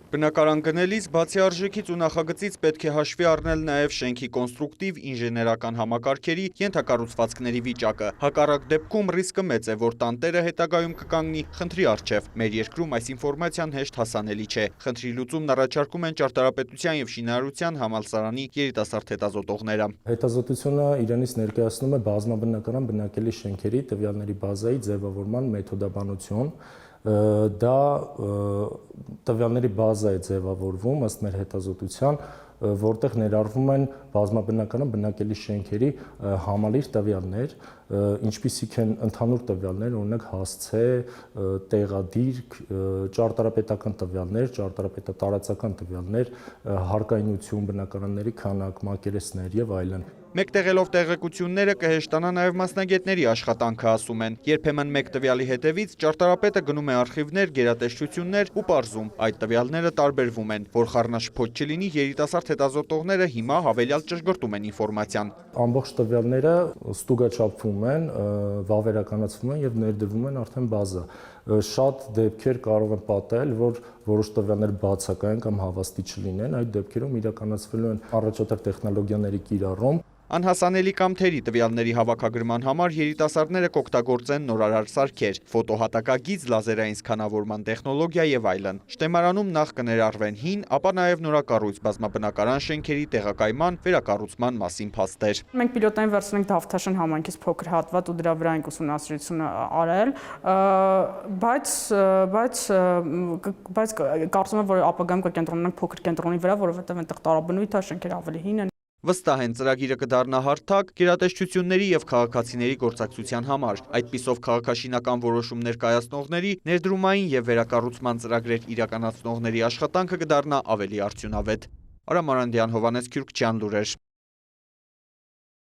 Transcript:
Բնակարան գնելիս բացի արժեքից ու նախագծից պետք է հաշվի առնել նաև շենքի կոնստրուկտիվ ինժեներական համակարգերի ենթակառուցվածքների վիճակը։ Հակառակ դեպքում ռիսկը մեծ է, որ տանտերը հետագայում կկանգնի խնդրի առջև։ Մեր երկրում այս ինֆորմացիան հեշտ հասանելի չէ։ Խնդրի լուծումն առաջարկում են ճարտարապետության եւ շինարարության համալսարանի երիտասարդ հետազոտողները։ Հետազոտությունը իրենից ներկայացնում է բազմաբնակարան բնակելի շենքերի տվյալների բազայի ձևավորման մեթոդաբանություն։ Դա տվյալների բազա է ձևավորվում ըստ մեր հետազոտության, որտեղ ներառվում են բազմաբնակարան բնակելի շենքերի համալիր տվյալներ, ինչպիսիք են ընդհանուր տվյալներ, օրինակ հասցե, տեղադիրք, ճարտարապետական տվյալներ, ճարտարապետատարածական տվյալներ, հարկայնություն, բնակարանների քանակ, մակերեսներ եւ այլն։ Մեկ տեղելով տեղեկությունները կհեշտանա նաև մասնագետների աշխատանքը, ասում են։ Երբեմն մեկ տվյալի հետևից ճարտարապետը գնում է արխիվներ, գերատեսչություններ ու պարզում այդ տվյալները տարբերվում են, որ խառնաշփոթ չլինի, երիտասարդ հետազոտողները հիմա հավելյալ ճշգրտում են ինֆորմացիան։ Ամբողջ տվյալները ստուգաչափվում են, վավերականացվում են եւ ներդրվում են արդեն բազա։ Շատ դեպքեր կարող են պատահել, որ որոշ տվյալներ բացակայեն կամ հավաստի չլինեն, այդ դեպքերում իրականացվելու են առաջատար տեխնոլոգիաների կիրառում։ Անհասանելի կամ թերի տվյալների հավաքագրման համար երիտասարդները կօգտագործեն նորարար սարքեր, ֆոտոհատակագիծ, լազերային սկանավորման տեխնոլոգիա եւ այլն։ Շտեմարանում նախ կներառվեն հին, ապա նաև նորակառույց բազմաբնակարան շենքերի տեղակայման, վերակառուցման մասին փաստեր։ Մենք պիլոտային վերցնենք Դավթաշեն համայնքից փոքր հատված ու դրա վրա ենք ուսումնասիրությունը արել, բայց կարծում եմ, որ ապագայում կկենտրոնանանք փոքր կենտրոնի վրա, որովհետեւ այնտեղ տարաբնույթ է, շենքերը ավելի հին են։ Վստահ են, ծրագիրը կդառնա հարթակ գերատեսչությունների եւ քաղաքացիների գործակցության համար։ Այդպիսով քաղաքաշինական որոշումներ կայացնողների, ներդրումային եւ վերակառուցման ծրագրեր իրականացնողների աշխատանքը կդառնա ավելի արդյունավետ։ Արամ Արանդյան, Հովհաննես Քյուրքչյան լուրեր։